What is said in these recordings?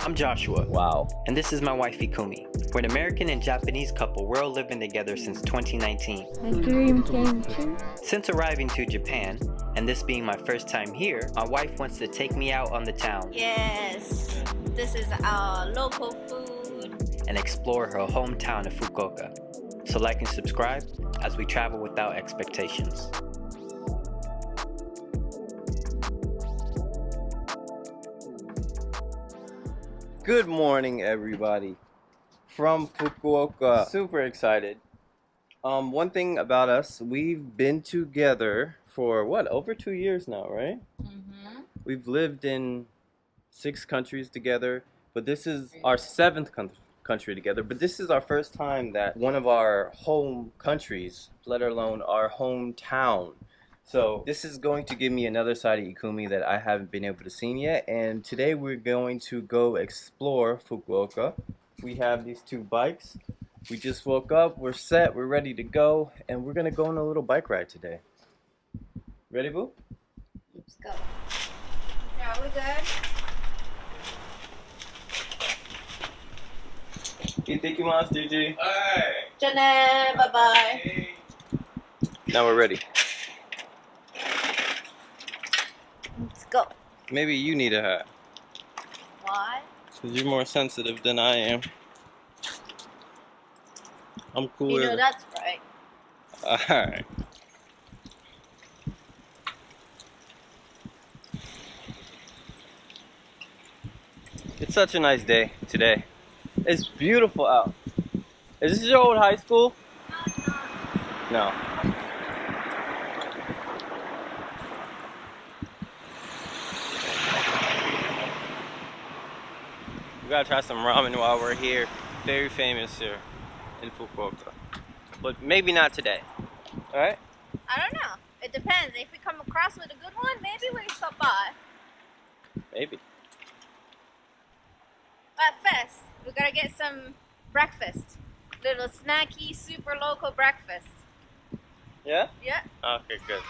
I'm Joshua. Wow. And this is my wife Ikumi. We're an American and Japanese couple. We're all living together since 2019. My dream came true. Since arriving to Japan, and this being my first time here, my wife wants to take me out on the town. Yes, this is our local food. And explore her hometown of Fukuoka. So like and subscribe as we travel without expectations. Good morning, everybody. From Fukuoka. Super excited. One thing about us, we've been together for what, over 2 years now, right? Mm-hmm. We've lived in 6 countries together, but this is our 7th country together. But this is our first time that one of our home countries, let alone our hometown. So this is going to give me another side of Ikumi that I haven't been able to see yet. And today we're going to go explore Fukuoka. We have these 2 bikes. We just woke up, we're set, we're ready to go, and we're gonna go on a little bike ride today. Ready, boo? Let's go. Yeah, we good? Itadakimasu, Gigi. Jane, bye-bye. Now we're ready. Let's go. Maybe you need a hat, Why? because you're more sensitive than I am. I'm cooler. You know that's right. Alright. It's such a nice day today. It's beautiful out. Is this your old high school? No. We gotta try some ramen while we're here. Very famous here in Fukuoka. But maybe not today. Alright? I don't know. It depends. If we come across with a good one, maybe we stop by. Maybe. But first, we gotta get some breakfast. Little snacky, super local breakfast. Yeah? Yeah. Okay, good.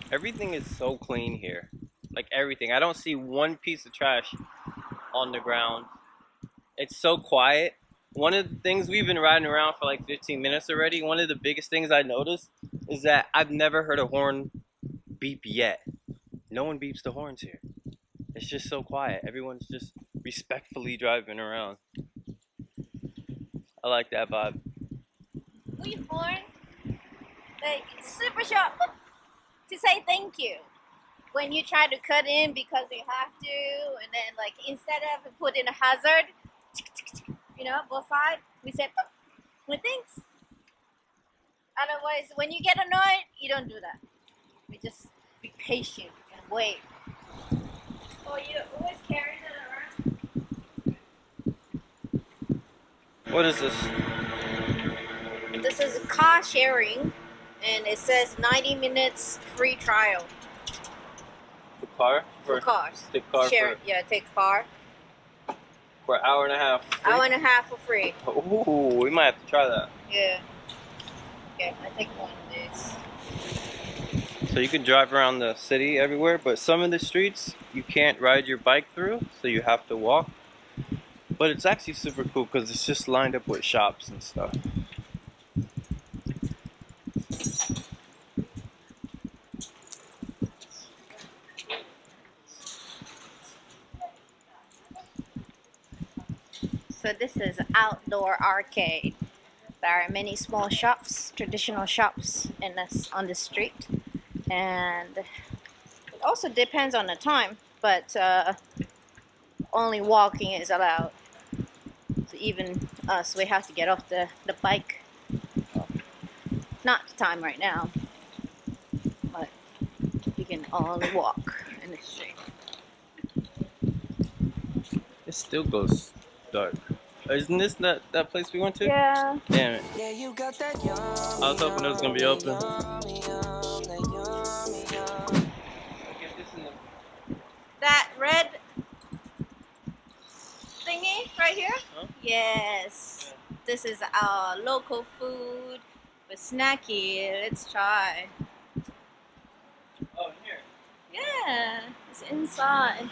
Everything is so clean here. Like everything. I don't see one piece of trash on the ground. It's so quiet. One of the things, we've been riding around for like 15 minutes already. One of the biggest things I noticed is that I've never heard a horn beep yet. No one beeps the horns here. It's just so quiet. Everyone's just respectfully driving around. I like that vibe. We horn, like super sharp, to say thank you. When you try to cut in because you have to, and then like instead of putting a hazard, you know, both sides, we say with thanks. Otherwise, when you get annoyed, you don't do that. We just be patient and wait. Oh, you always carry that around? What is this? This is car sharing, and it says 90 minutes free trial The car? for cars. The car Share, yeah, take car. for an hour and a half. Free? Hour and a half for free. Ooh, we might have to try that. Yeah. Okay, I take one of these. So you can drive around the city everywhere, but some of the streets you can't ride your bike through, so you have to walk. But it's actually super cool because it's just lined up with shops and stuff. So this is outdoor arcade. There are many small shops, traditional shops on the street, and it also depends on the time, but only walking is allowed. So even us, we have to get off the bike. Not the time right now, but you can only walk in the street. It still goes dark. Isn't this that place we went to? Yeah. Damn it. I was hoping it was gonna be open. That red thingy right here? Huh? Yes. This is our local food with snacky. Let's try. Oh, here. Yeah, it's inside.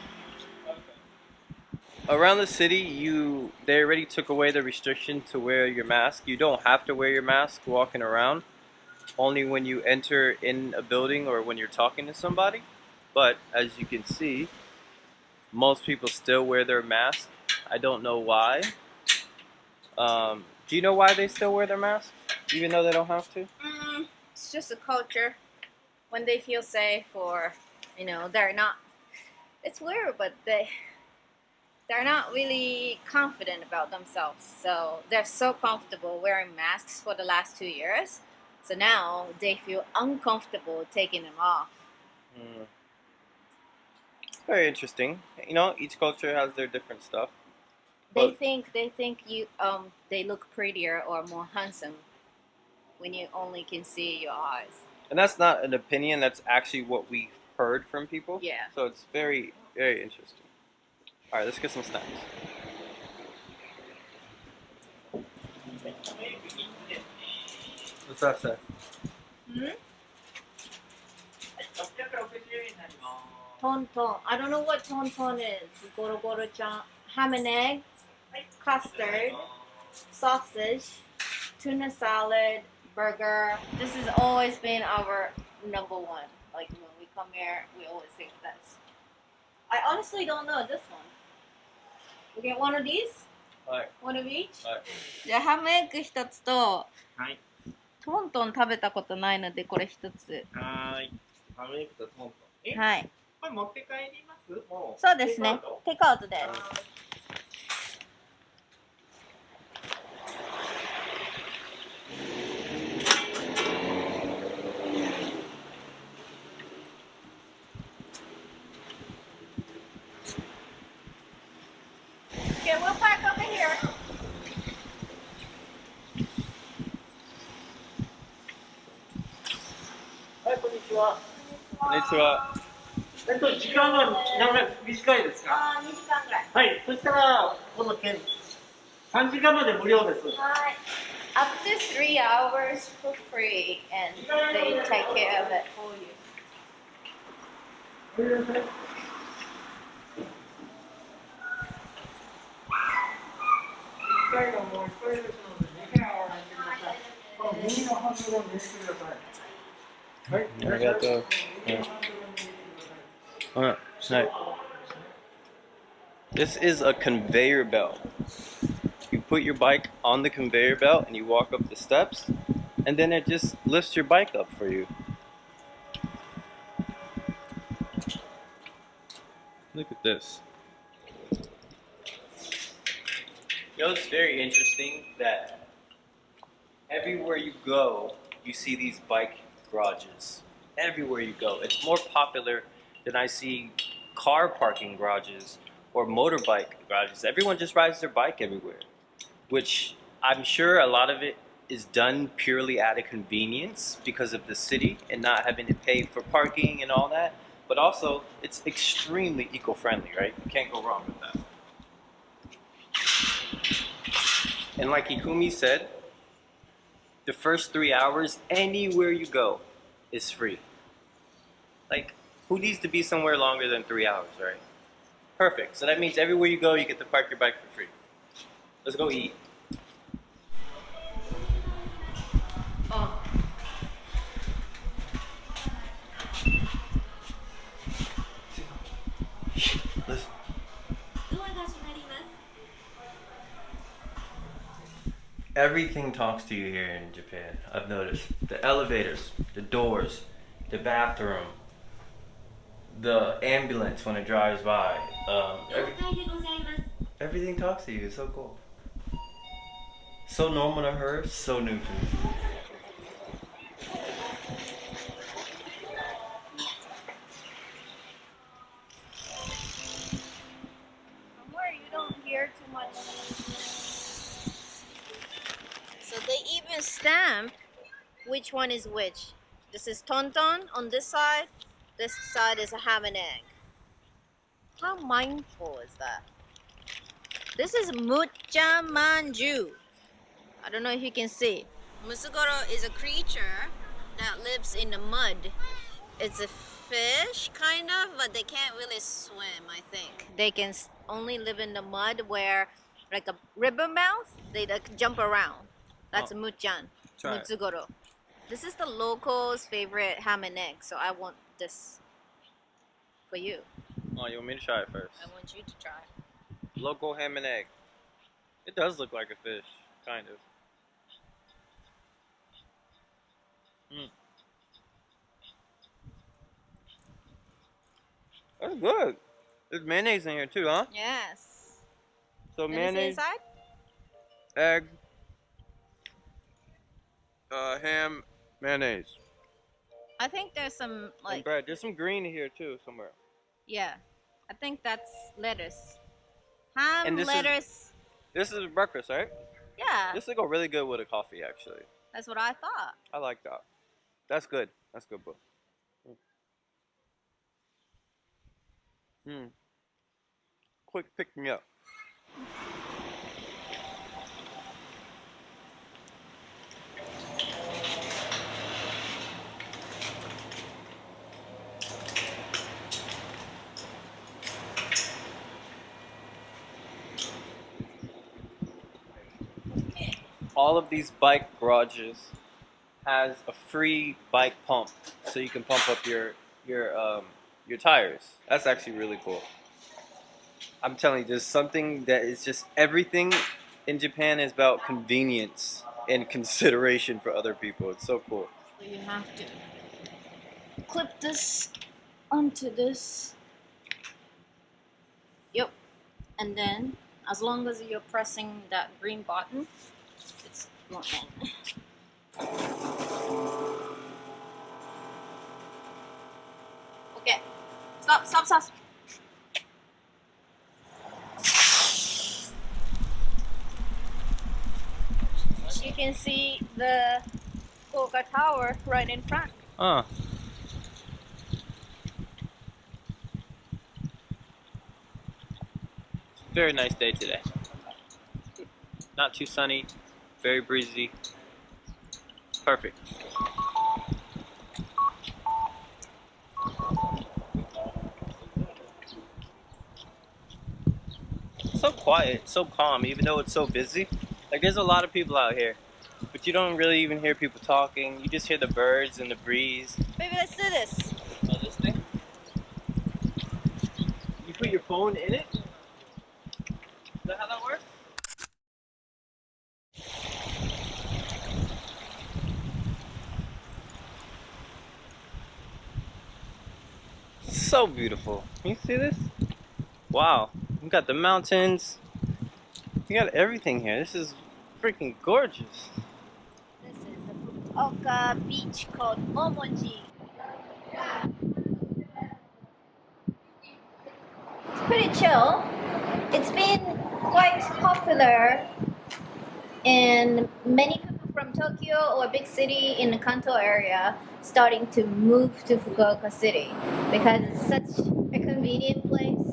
Around the city, they already took away the restriction to wear your mask. You don't have to wear your mask walking around. Only when you enter in a building or when you're talking to somebody. But as you can see, most people still wear their mask. I don't know why. Do you know why they still wear their mask, even though they don't have to? It's just a culture. When they feel safe, or they're not. It's weird, but they're not really confident about themselves. So they're so comfortable wearing masks for the last 2 years. So now they feel uncomfortable taking them off. Very interesting. Each culture has their different stuff. They think they look prettier or more handsome when you only can see your eyes. And that's not an opinion, that's actually what we heard from people. Yeah. So it's very, very interesting. All right, let's get some snacks. What's that say? Tonton. I don't know what tonton is. Goro-goro-chan. Ham and egg, custard, sausage, tuna salad, burger. This has always been our number one. Like when we come here, we always think this. I honestly don't know this one. We get one of these? One of each? じゃあハムエッグ一つと、トントン食べたことないのでこれ一つ。はい。ハムエッグとトントン。はい。これ持って帰ります？もう。そうですね。テイクアウトです。Okay, we'll park over here. はい、こんにちは。こんにちは。時間は短いですか？ 2時間ぐらい。はい、そしたらこの券3時間まで無料です。はい。Up to 3 hours for free, and they take care of it for you. 1回がもう1回ですので2回は入ってください。この右のハンドルを見せてください。はい、ありがとう。Right. This is a conveyor belt. You put your bike on the conveyor belt and you walk up the steps, and then it just lifts your bike up for you. Look at this. It's very interesting that everywhere you go, you see these bike garages. Everywhere you go. It's more popular than I see car parking garages or motorbike garages. Everyone just rides their bike everywhere, which I'm sure a lot of it is done purely out of convenience because of the city and not having to pay for parking and all that. But also, it's extremely eco-friendly, right? You can't go wrong with that. And like Ikumi said, the first 3 hours, anywhere you go, is free. Like, who needs to be somewhere longer than 3 hours, right? Perfect. So that means everywhere you go, you get to park your bike for free. Let's go eat. Listen. Everything talks to you here in Japan. I've noticed. The elevators, the doors, the bathroom, the ambulance when it drives by. Everything talks to you. It's so cool. So normal to her, so new to me. Somewhere you don't hear too much. So they even stamp which one is which. This is tonton on this side. This side is a ham and egg. How mindful is that? This is mucha manju. I don't know if you can see. Musugoro is a creature that lives in the mud. It's a fish, kind of, but they can't really swim, I think. They can only live in the mud where, like a river mouth, they like, jump around. That's muchan, mutsugoro. This is the locals' favorite ham and egg, so I want this for you. Oh, you want me to try it first? I want you to try. Local ham and egg. It does look like a fish, kind of. That's good. There's mayonnaise in here too, huh? Yes. So Let me see mayonnaise, inside. egg, ham, mayonnaise, I think there's some and like bread. There's some green here too somewhere. yeah. I think that's lettuce. Ham, And this lettuce. This is breakfast, right? Yeah, This would go really good with a coffee, actually. that's what I thought. I like that. That's good. That's good, bro. Quick pick me up. All of these bike garages has a free bike pump, so you can pump up your tires. That's actually really cool. I'm telling you, there's something that is just everything in Japan is about convenience and consideration for other people. It's so cool. So you have to clip this onto this. Yep. And then, as long as you're pressing that green button, it's not in. Okay. Stop, stop, stop. You can see the Fukuoka Tower right in front. Very nice day today. Not too sunny, very breezy. Perfect. So quiet, so calm, even though it's so busy. Like there's a lot of people out here, but you don't really even hear people talking. You just hear the birds and the breeze. Maybe let's do this. Oh, this thing? You put your phone in it? Is that how that works? So beautiful. Can you see this? Wow. We got the mountains. You got everything here. This is freaking gorgeous. This is the Fukuoka beach called Momoji. It's pretty chill. It's been quite popular, and many people from Tokyo or big city in the Kanto area starting to move to Fukuoka City because it's such a convenient place.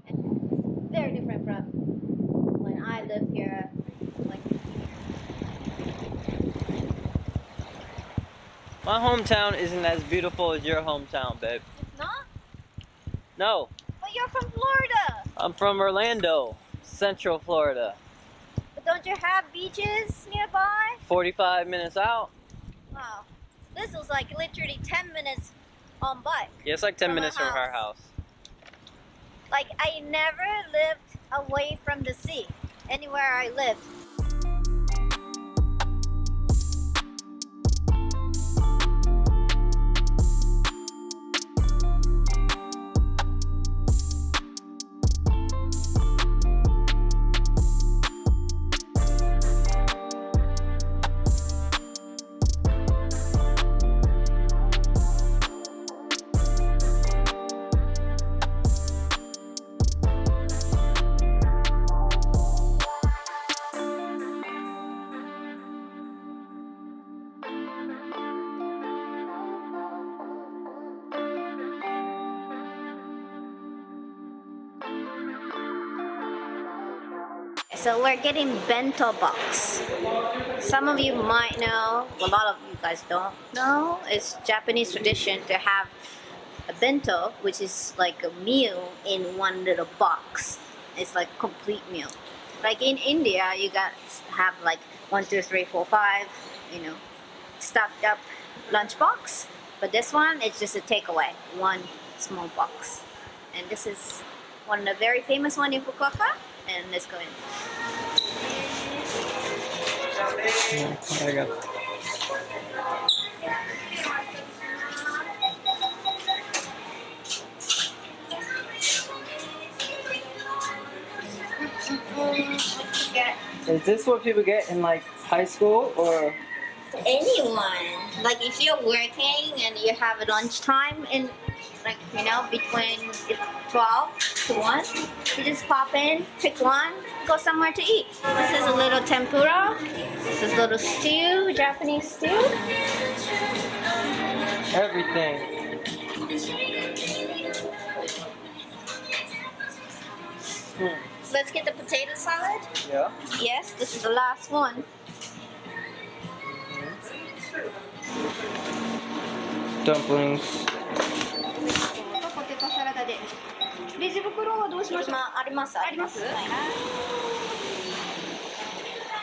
And very different from when I lived here. Like, My hometown isn't as beautiful as your hometown, babe. it's not? No, But you're from Florida. I'm from Orlando, Central Florida. But don't you have beaches nearby? 45 minutes out. Wow. This was like literally 10 minutes on bike. Yeah, it's like 10 From our minutes from our house. Like, I never lived away from the sea, anywhere I lived. So we're getting bento box. Some of you might know, a lot of you guys don't know, it's Japanese tradition to have a bento, which is like a meal in one little box. It's like complete meal. Like in India, you guys have like 1, 2, 3, 4, 5, stuffed up lunch box. But this one, it's just a takeaway, one small box. And this is one of the very famous one in Fukuoka. And let's go in. There you go. Is this what people get in like high school or? Anyone. Like if you're working and you have a lunchtime in between 12 to 1, you just pop in, pick one, go somewhere to eat. This is a little tempura. This is a little stew, Japanese stew. Everything. Let's get the potato salad. Yeah. Yes, this is the last one. Dumplings. ポテトサラダで。レジ袋はどうしましょう？あります。あります。はい。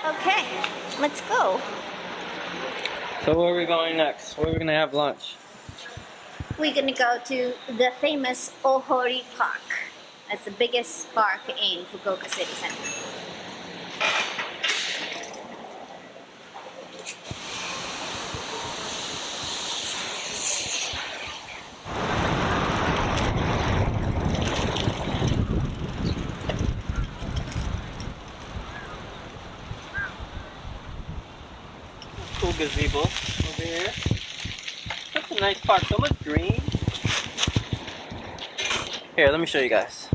Okay, let's go. So where are we going next? Where are we gonna have lunch? We're gonna go to the famous Ohori Park. That's the biggest park in Fukuoka City Center. Cool gazebo over here. That's a nice park. So much green. Here, let me show you guys.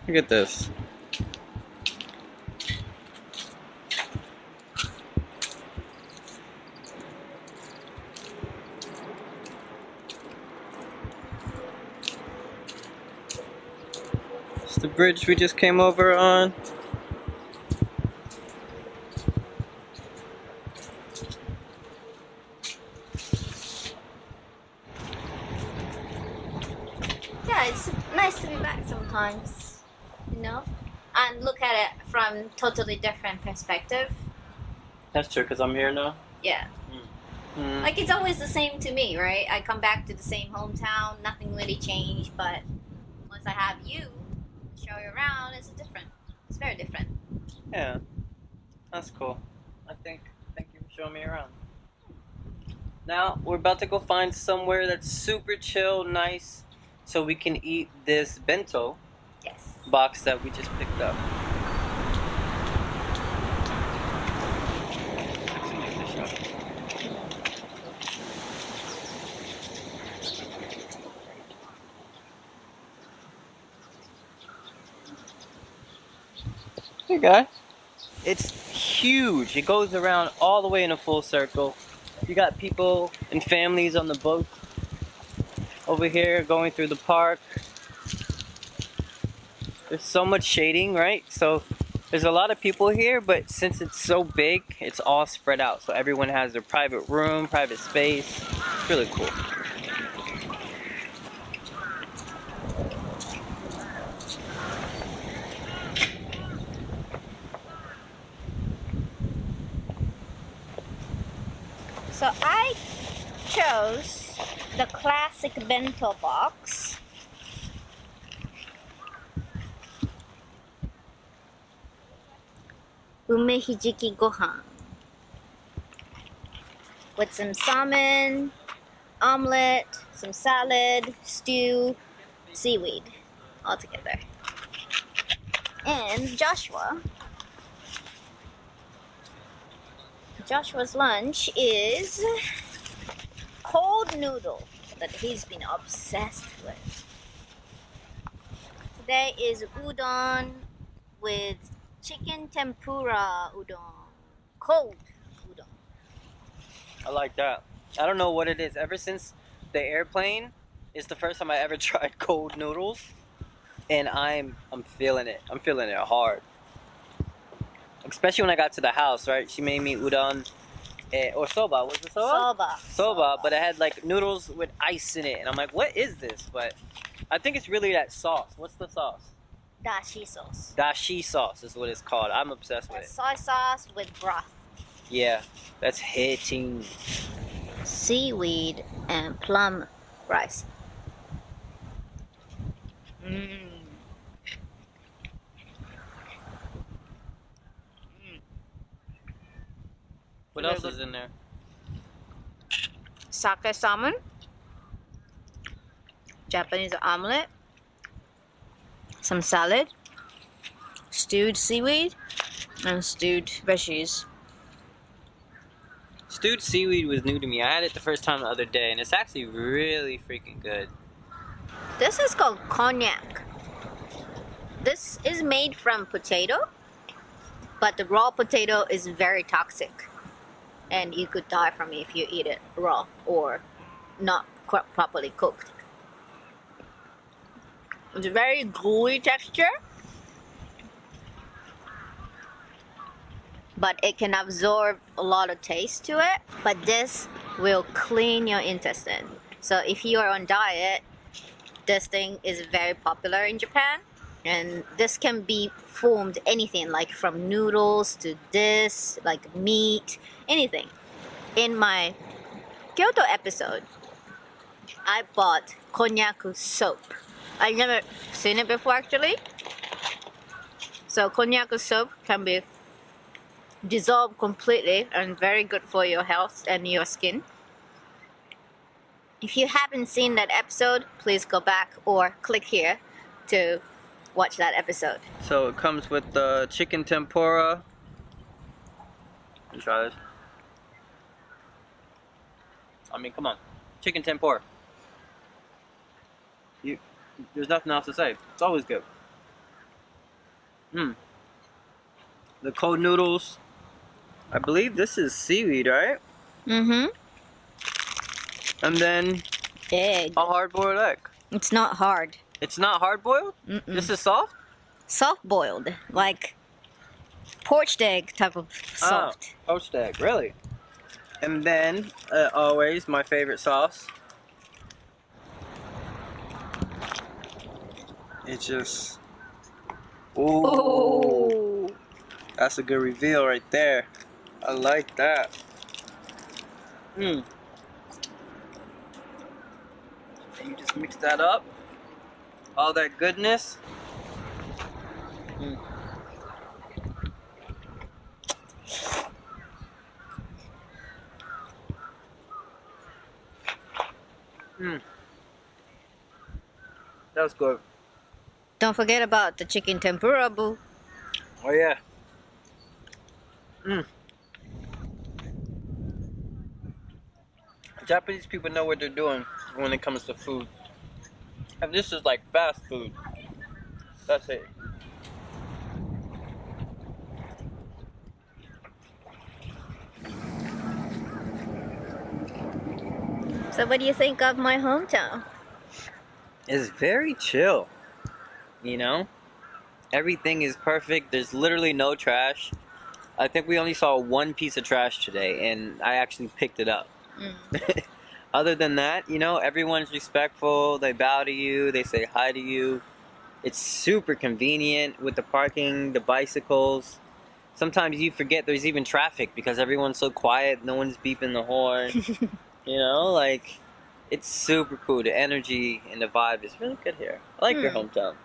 Look at this. It's the bridge we just came over on. Yeah, it's nice to be back sometimes, and look at it from totally different perspective. That's true, because I'm here now. Yeah. Like it's always the same to me, right? I come back to the same hometown, nothing really changed, but once I have you show you around, it's different. It's very different. Yeah, that's cool. Thank you for showing me around. Now we're about to go find somewhere that's super chill, nice, so we can eat this bento box that we just picked up. Hey guys. It's huge. It goes around all the way in a full circle. You got people and families on the boat over here going through the park. There's so much shading, right? So there's a lot of people here, but since it's so big, it's all spread out. So everyone has their private room, private space. It's really cool. So I chose the classic bento box. Umehijiki gohan. With some salmon, omelet, some salad, stew, seaweed, all together. And Joshua's lunch is cold noodle that he's been obsessed with. Today is udon with chicken tempura udon. Cold udon. I like that. I don't know what it is. Ever since the airplane is the first time I ever tried cold noodles. and I'm feeling it. I'm feeling it hard. Especially when I got to the house, right? She made me udon or soba. Was it soba? Soba, but it had like noodles with ice in it, and I'm like, what is this? But I think it's really that sauce. What's the sauce? Dashi sauce. Dashi sauce is what it's called. I'm obsessed with That's it. soy sauce with broth. Yeah, that's hitting. Seaweed and plum rice. What else is in there? Sake salmon, Japanese omelet, some salad, stewed seaweed, and stewed veggies. Stewed seaweed was new to me. I had it the first time the other day, and it's actually really freaking good. This is called cognac. This is made from potato, but the raw potato is very toxic. And you could die from it if you eat it raw or not properly cooked. It's a very gooey texture, but it can absorb a lot of taste to it. But this will clean your intestine. So if you are on diet, this thing is very popular in Japan. And this can be formed anything, like from noodles to this, like meat, anything. In my Kyoto episode, I bought konnyaku soap. I've never seen it before actually. So konnyaku soap can be dissolved completely and very good for your health and your skin. If you haven't seen that episode, please go back or click here to watch that episode. So it comes with the chicken tempura. Let me try this. I mean, come on. Chicken tempura. There's nothing else to say. It's always good. The cold noodles. I believe this is seaweed, right? Mm-hmm. And then Egg. a hard-boiled egg. It's not hard. It's not hard-boiled? This is soft? Soft boiled, like poached egg type of soft. Oh, poached egg, really? And then, always, my favorite sauce. It's just... Ooh. Oh. That's a good reveal right there. I like that. And you just mix that up. All that goodness. That was good. Don't forget about the chicken tempura, boo. Oh yeah. Japanese people know what they're doing when it comes to food. And this is like fast food. That's it. So what do you think of my hometown? It's very chill. You know? Everything is perfect. There's literally no trash. I think we only saw one piece of trash today, and I actually picked it up. Other than that, you know, everyone's respectful. They bow to you. They say hi to you. It's super convenient with the parking, the bicycles. Sometimes you forget there's even traffic because everyone's so quiet. No one's beeping the horn. You know, like, it's super cool. The energy and the vibe is really good here. I like your hometown.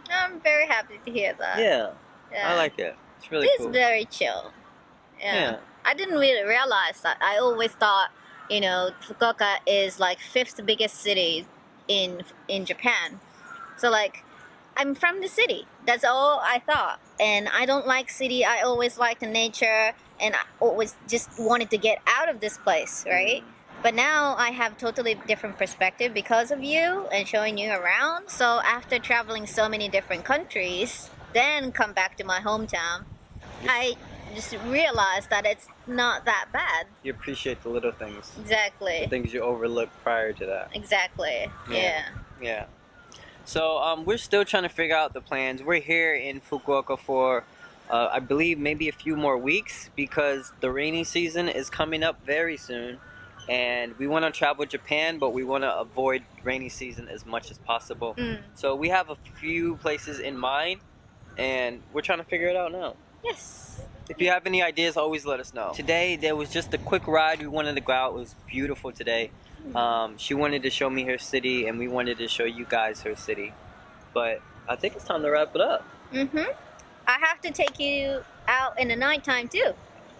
I'm very happy to hear that. Yeah, I like it. It's really It's cool. very chill. Yeah. I didn't really realize that. I always thought, you know, Fukuoka is like 5th biggest city in Japan. So like, I'm from the city. That's all I thought. And I don't like city. I always liked the nature, and I always just wanted to get out of this place, right? But now I have totally different perspective because of you and showing you around. So after traveling so many different countries, then come back to my hometown, I just realized that it's not that bad. You appreciate the little things. Exactly. The things you overlooked prior to that. Exactly. Yeah. Yeah. So we're still trying to figure out the plans. We're here in Fukuoka for I believe maybe a few more weeks because the rainy season is coming up very soon, and we want to travel Japan, but we want to avoid rainy season as much as possible. So we have a few places in mind, and we're trying to figure it out now. Yes. If you have any ideas, always let us know. Today there was just a quick ride. We wanted to go out. It was beautiful today. She wanted to show me her city, and we wanted to show you guys her city. But I think it's time to wrap it up. I have to take you out in the nighttime too.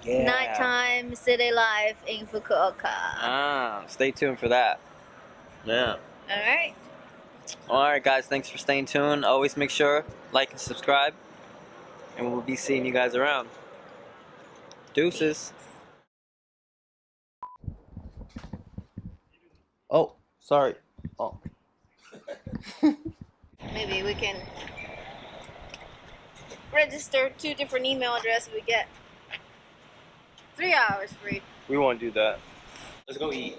Yeah. Nighttime city life in Fukuoka. Stay tuned for that. Yeah. Alright. Alright guys, thanks for staying tuned. Always make sure, like and subscribe. And we'll be seeing you guys around. Deuces. Oh, sorry. Oh. Maybe we can register 2 different email addresses. We get 3 hours free. We won't do that. Let's go eat.